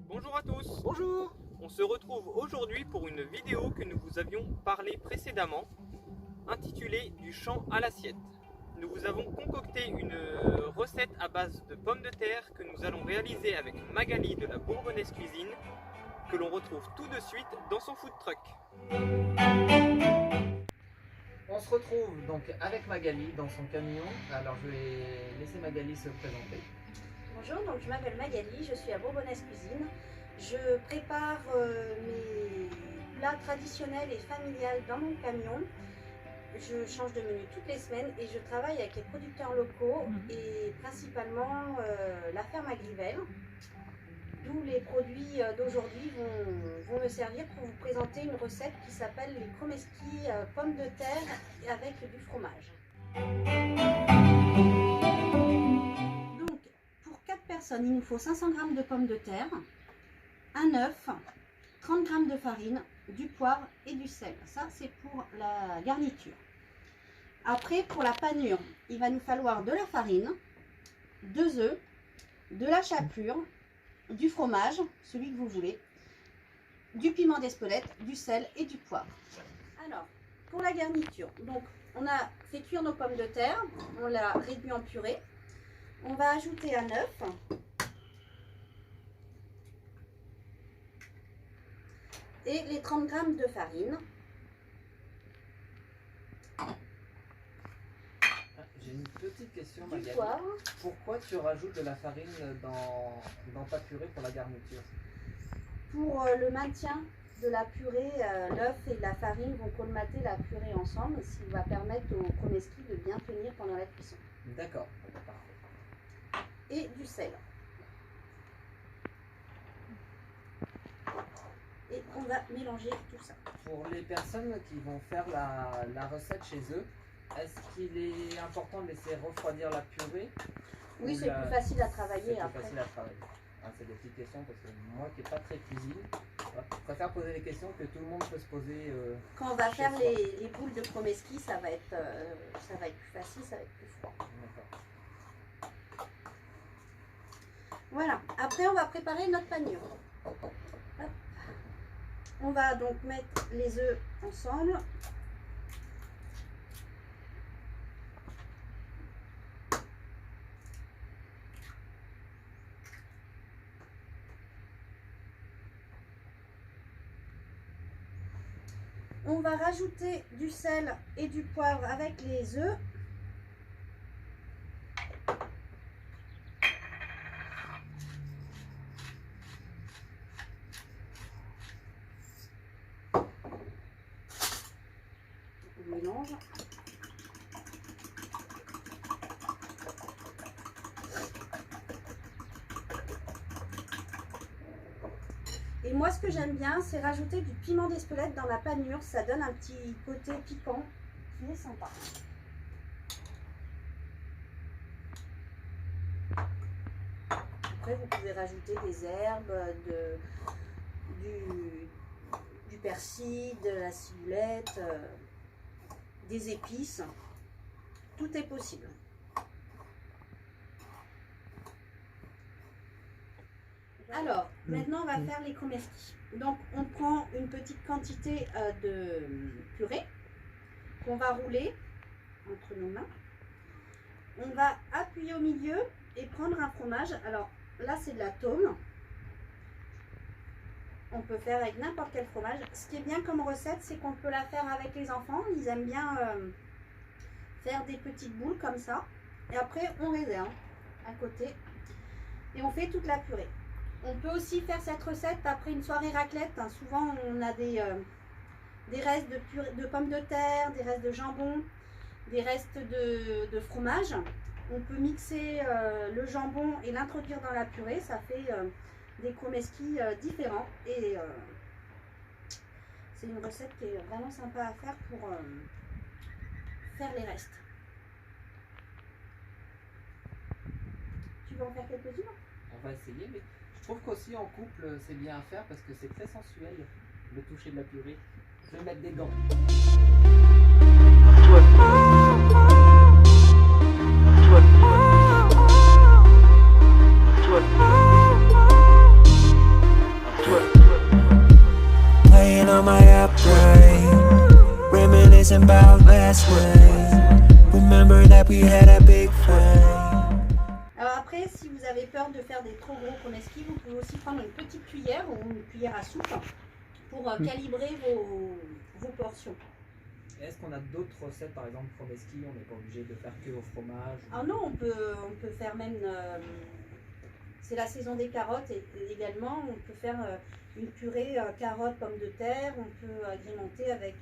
Bonjour à tous. Bonjour. On se retrouve aujourd'hui pour une vidéo que nous vous avions parlé précédemment, intitulée Du champ à l'assiette. Nous vous avons concocté une recette à base de pommes de terre que nous allons réaliser avec Magali de la Bourbonnaise Cuisine, que l'on retrouve tout de suite dans son food truck. On se retrouve donc avec Magali dans son camion. Alors je vais laisser Magali se présenter. Bonjour, donc je m'appelle Magali, je suis à Bourbonnaise Cuisine. Je prépare mes plats traditionnels et familiales dans mon camion. Je change de menu toutes les semaines et je travaille avec les producteurs locaux et principalement la ferme à Grivel. D'où les produits d'aujourd'hui vont me servir pour vous présenter une recette qui s'appelle les chromeski pommes de terre avec du fromage. Donc pour 4 personnes, il nous faut 500 g de pommes de terre, un œuf, 30 g de farine, du poivre et du sel. Ça c'est pour la garniture. Après pour la panure, il va nous falloir de la farine, 2 œufs, de la chapelure, du fromage, celui que vous voulez, du piment d'Espelette, du sel et du poivre. Alors, pour la garniture, donc on a fait cuire nos pommes de terre, on l'a réduit en purée. On va ajouter un œuf, et les 30 g de farine. J'ai une petite question, Du Magali. poivre. Pourquoi tu rajoutes de la farine dans ta purée pour la garniture? Pour le maintien de la purée, l'œuf et la farine vont colmater la purée ensemble, ce qui va permettre au chromeski de bien tenir pendant la cuisson. D'accord, parfait. Et du sel. Et on va mélanger tout ça. Pour les personnes qui vont faire la recette chez eux, est-ce qu'il est important de laisser refroidir la purée? Oui, c'est plus facile à travailler C'est après. plus facile à travailler. Ah, c'est des petites questions parce que moi qui n'ai pas très cuisine, je préfère poser des questions que tout le monde peut se poser. Quand on va chez faire soi. les boules de chromeski, ça va être plus facile, ça va être plus froid. D'accord. Voilà, après on va préparer notre panure. Hop. On va donc mettre les œufs ensemble. On va rajouter du sel et du poivre avec les œufs. On mélange. Et moi, ce que j'aime bien, c'est rajouter du piment d'Espelette dans la panure. Ça donne un petit côté piquant qui est sympa. Après, vous pouvez rajouter des herbes, du persil, de la ciboulette, des épices. Tout est possible. Alors, maintenant on va faire les chromeski. Donc on prend une petite quantité de purée qu'on va rouler entre nos mains. On va appuyer au milieu et prendre un fromage. Alors là c'est de la tome. On peut faire avec n'importe quel fromage. Ce qui est bien comme recette, c'est qu'on peut la faire avec les enfants. Ils aiment bien faire des petites boules comme ça. Et après on réserve à côté et on fait toute la purée. On peut aussi faire cette recette après une soirée raclette. Souvent, on a des restes de pommes de terre, des restes de jambon, des restes de fromage. On peut mixer le jambon et l'introduire dans la purée. Ça fait des chromeski différents. Et c'est une recette qui est vraiment sympa à faire pour faire les restes. Tu veux en faire quelques-unes? On va essayer, mais je trouve qu'aussi en couple c'est bien à faire parce que c'est très sensuel le toucher de la purée. Je vais mettre des gants. Toi. last rain. Remember that we had a big flame. Alors après, si vous avez peur de faire des trop gros chromeski, vous pouvez aussi prendre une petite cuillère ou une cuillère à soupe pour calibrer vos portions. Est-ce qu'on a d'autres recettes, par exemple chromeski, on n'est pas obligé de faire que au fromage ou... Ah non, on peut faire même, c'est la saison des carottes et également, on peut faire une purée carottes, pommes de terre, on peut agrémenter avec,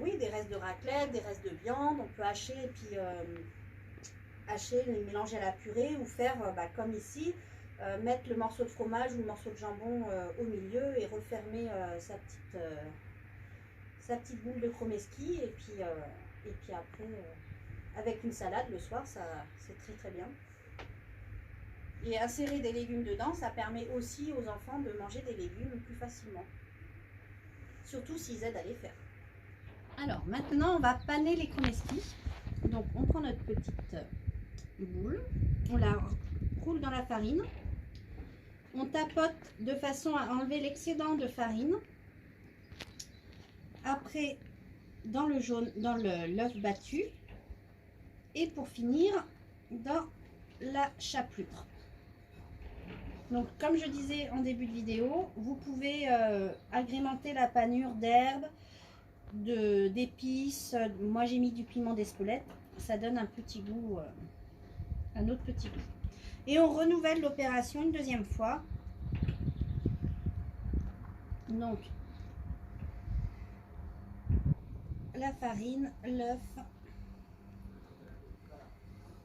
oui, des restes de raclette, des restes de viande, on peut hacher et puis hacher, les mélanger à la purée ou faire comme ici, mettre le morceau de fromage ou le morceau de jambon au milieu et refermer sa petite boule de chromeski et puis après avec une salade le soir, ça c'est très très bien. Et insérer des légumes dedans, ça permet aussi aux enfants de manger des légumes plus facilement, surtout s'ils aident à les faire. Alors maintenant on va paner les chromeski. Donc on prend notre petite boule, on la roule dans la farine, on tapote de façon à enlever l'excédent de farine. Après, dans le jaune, dans l'œuf battu, et pour finir, dans la chapelure. Donc, comme je disais en début de vidéo, vous pouvez agrémenter la panure d'herbes, d'épices. Moi, j'ai mis du piment d'Espelette. Ça donne un petit goût, un autre petit goût. Et on renouvelle l'opération une deuxième fois. Donc, la farine, l'œuf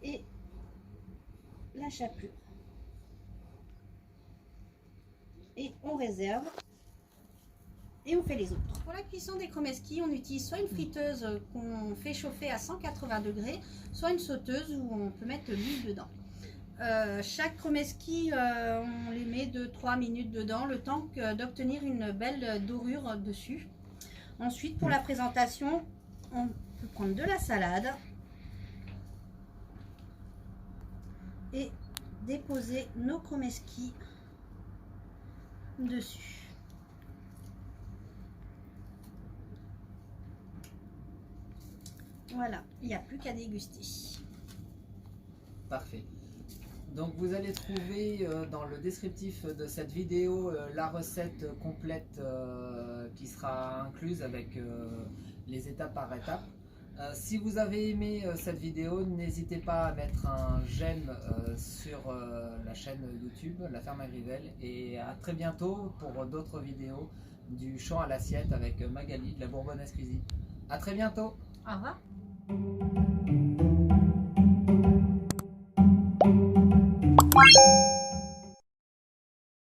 et la chapelure. Et on réserve et on fait les autres. Pour la cuisson des chromeski, on utilise soit une friteuse qu'on fait chauffer à 180 degrés, soit une sauteuse où on peut mettre l'huile dedans. Chaque chromeski, on les met de 3 minutes dedans, le temps d'obtenir une belle dorure dessus. Ensuite, pour la présentation, on peut prendre de la salade et déposer nos chromeski dessus. Voilà, il n'y a plus qu'à déguster. Parfait. Donc vous allez trouver dans le descriptif de cette vidéo la recette complète qui sera incluse avec les étapes par étape. Si vous avez aimé cette vidéo, n'hésitez pas à mettre un j'aime sur la chaîne YouTube La Ferme Agrivelle, et à très bientôt pour d'autres vidéos du champ à l'assiette avec Magali de la Bourbonnaise Cuisine. À très bientôt. Au revoir. Thank you.